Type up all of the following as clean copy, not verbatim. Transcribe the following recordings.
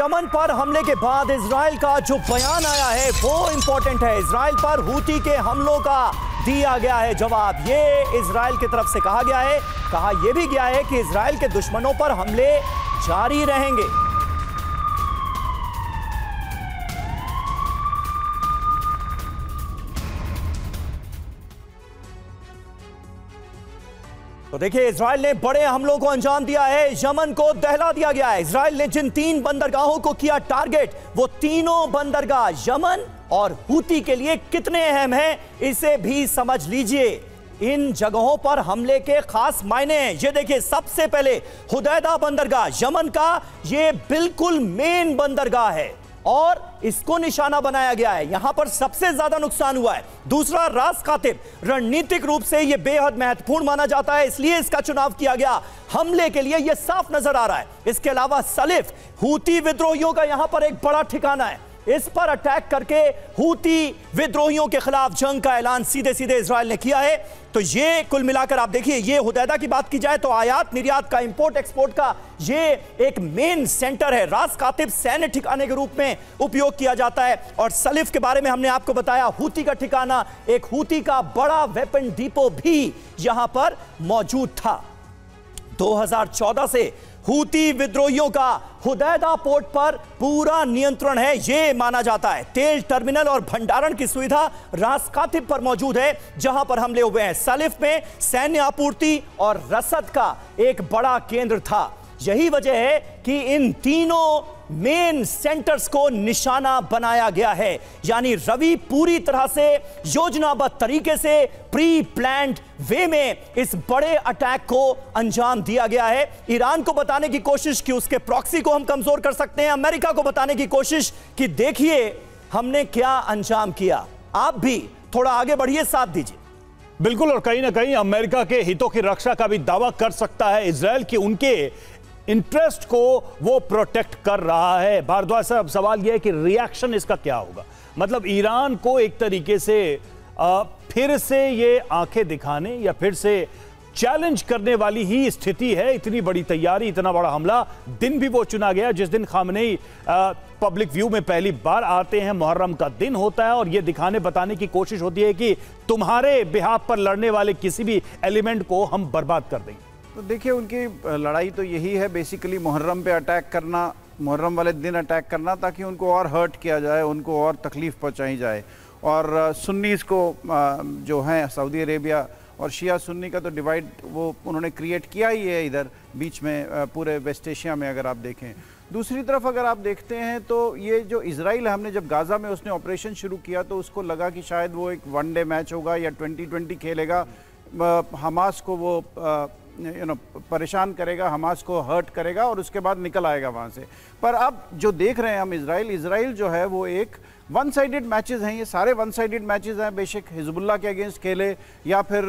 Yemen पर हमले के बाद इजराइल का जो बयान आया है वो इंपॉर्टेंट है। इजराइल पर हूती के हमलों का दिया गया है जवाब। ये इजराइल की तरफ से कहा गया है, कहा यह भी गया है कि इजराइल के दुश्मनों पर हमले जारी रहेंगे। तो देखिए, इजराइल ने बड़े हमलों को अंजाम दिया है, यमन को दहला दिया गया है। इजराइल ने जिन 3 बंदरगाहों को किया टारगेट, वो तीनों बंदरगाह यमन और हूती के लिए कितने अहम हैं, इसे भी समझ लीजिए। इन जगहों पर हमले के खास मायने हैं। ये देखिए, सबसे पहले हुदैदा बंदरगाह यमन का, ये बिल्कुल मेन बंदरगाह है और इसको निशाना बनाया गया है। यहां पर सबसे ज्यादा नुकसान हुआ है। दूसरा, रास कातिब, रणनीतिक रूप से यह बेहद महत्वपूर्ण माना जाता है, इसलिए इसका चुनाव किया गया हमले के लिए। यह साफ नजर आ रहा है। इसके अलावा सलिफ, हूती विद्रोहियों का यहां पर एक बड़ा ठिकाना है। इस पर अटैक करके हूती विद्रोहियों के खिलाफ जंग का ऐलान सीधे सीधे इजराइल ने किया है। तो ये कुल मिलाकर आप देखिए, ये हुदैदा की बात की जाए तो आयात निर्यात का, इंपोर्ट एक्सपोर्ट का ये एक मेन सेंटर है। रास कातिब सैन्य ठिकाने के रूप में उपयोग किया जाता है। और सलिफ के बारे में हमने आपको बताया, हूती का ठिकाना, एक हूती का बड़ा वेपन डिपो भी यहां पर मौजूद था। 2014 से हूती विद्रोहियों का हुदैदा पोर्ट पर पूरा नियंत्रण है, यह माना जाता है। तेल टर्मिनल और भंडारण की सुविधा रास कातिब पर मौजूद है, जहां पर हमले हुए हैं। सलिफ में सैन्य आपूर्ति और रसद का एक बड़ा केंद्र था। यही वजह है कि इन तीनों मेन सेंटर्स को निशाना बनाया गया है। यानी रवि पूरी तरह से योजनाबद्ध तरीके से, प्री प्लान्ड वे में इस बड़े अटैक को अंजाम दिया गया है। ईरान को बताने की कोशिश कि उसके प्रॉक्सी को हम कमजोर कर सकते हैं, अमेरिका को बताने की कोशिश कि देखिए हमने क्या अंजाम किया। आप भी थोड़ा आगे बढ़िए, साथ दीजिए। बिल्कुल, और कहीं ना कहीं अमेरिका के हितों की रक्षा का भी दावा कर सकता है इजराइल की, उनके इंटरेस्ट को वो प्रोटेक्ट कर रहा है। भारद्वाज साहब, सवाल यह है कि रिएक्शन इसका क्या होगा। मतलब ईरान को एक तरीके से फिर से ये आंखें दिखाने या फिर से चैलेंज करने वाली ही स्थिति है। इतनी बड़ी तैयारी, इतना बड़ा हमला, दिन भी वो चुना गया जिस दिन खामनेई पब्लिक व्यू में पहली बार आते हैं। मुहर्रम का दिन होता है और ये दिखाने बताने की कोशिश होती है कि तुम्हारे बिहाफ पर लड़ने वाले किसी भी एलिमेंट को हम बर्बाद कर देंगे। तो देखिए, उनकी लड़ाई तो यही है बेसिकली, मुहर्रम पे अटैक करना, मुहर्रम वाले दिन अटैक करना, ताकि उनको और हर्ट किया जाए, उनको और तकलीफ पहुंचाई जाए। और सुन्नीस को जो हैं सऊदी अरेबिया और शिया सुन्नी का तो डिवाइड वो उन्होंने क्रिएट किया ही है इधर बीच में, पूरे वेस्ट एशिया में अगर आप देखें। दूसरी तरफ अगर आप देखते हैं तो ये जो इजराइल, हमने जब गाज़ा में उसने ऑपरेशन शुरू किया तो उसको लगा कि शायद वो एक वनडे मैच होगा या 2020 खेलेगा, हमास को वो परेशान करेगा, हमास को हर्ट करेगा और उसके बाद निकल आएगा वहाँ से। पर अब जो देख रहे हैं हम, इजराइल जो है वो एक वन साइडेड मैचेस हैं। ये सारे वन साइडेड मैचेस हैं, बेशक हिजबुल्लाह के अगेंस्ट खेले या फिर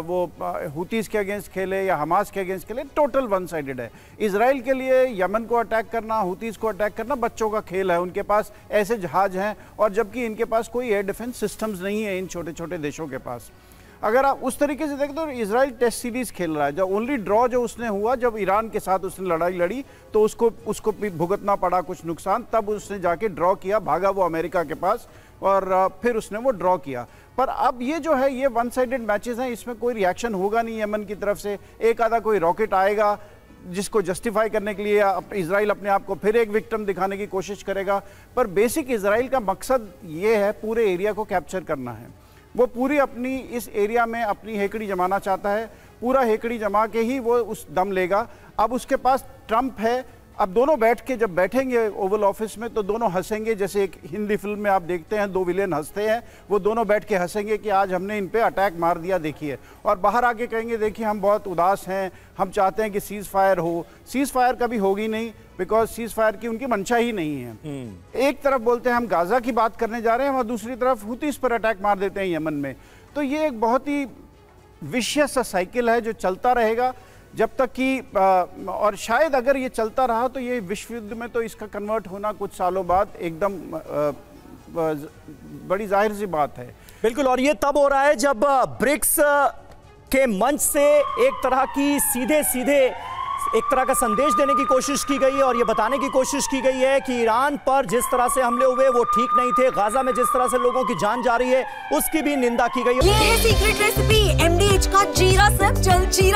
वो हूतीज़ के अगेंस्ट खेले या हमास के अगेंस्ट खेले, टोटल वन साइडेड है। इजराइल के लिए यमन को अटैक करना, हूतीज़ को अटैक करना बच्चों का खेल है। उनके पास ऐसे जहाज हैं और जबकि इनके पास कोई एयर डिफेंस सिस्टम्स नहीं है इन छोटे छोटे देशों के पास। अगर आप उस तरीके से देखें तो इजराइल टेस्ट सीरीज खेल रहा है। जब ओनली ड्रॉ जो उसने हुआ, जब ईरान के साथ उसने लड़ाई लड़ी तो उसको भुगतना पड़ा कुछ नुकसान, तब उसने जाके ड्रॉ किया, भागा वो अमेरिका के पास और फिर उसने वो ड्रॉ किया। पर अब ये जो है, ये वन साइडेड मैचेस हैं, इसमें कोई रिएक्शन होगा नहीं यमन की तरफ से। एक आधा कोई रॉकेट आएगा जिसको जस्टिफाई करने के लिए इजराइल अपने आप को फिर एक विक्टिम दिखाने की कोशिश करेगा। पर बेसिक इजराइल का मकसद ये है, पूरे एरिया को कैप्चर करना है। वो पूरी अपनी इस एरिया में अपनी हेकड़ी जमाना चाहता है, पूरा हेकड़ी जमा के ही वो उस दम लेगा। अब उसके पास ट्रंप है, अब दोनों बैठ के जब बैठेंगे ओवल ऑफिस में तो दोनों हंसेंगे। जैसे एक हिंदी फिल्म में आप देखते हैं, 2 विलेन हंसते हैं, वो दोनों बैठ के हंसेंगे कि आज हमने इन पे अटैक मार दिया, देखिए। और बाहर आके कहेंगे देखिए हम बहुत उदास हैं, हम चाहते हैं कि सीज़ फायर हो। सीज़ फायर कभी होगी नहीं, बिकॉज सीज़ फायर की उनकी मंशा ही नहीं है। एक तरफ बोलते हैं हम गाज़ा की बात करने जा रहे हैं और दूसरी तरफ हूतीज़ पर अटैक मार देते हैं यमन में। तो ये एक बहुत ही विशियस सा साइकिल है जो चलता रहेगा जब तक कि और शायद अगर ये चलता रहा तो ये विश्व युद्ध में तो इसका कन्वर्ट होना कुछ सालों बाद एकदम बड़ी जाहिर सी बात है। बिल्कुल, और ये तब हो रहा है जब ब्रिक्स के मंच से एक तरह की सीधे सीधे एक तरह का संदेश देने की कोशिश की गई है और यह बताने की कोशिश की गई है कि ईरान पर जिस तरह से हमले हुए वो ठीक नहीं थे, गाजा में जिस तरह से लोगों की जान जा रही है उसकी भी निंदा की गई है। ये है सीक्रेट रेसिपी MDH का जीरा सब जलजीरा।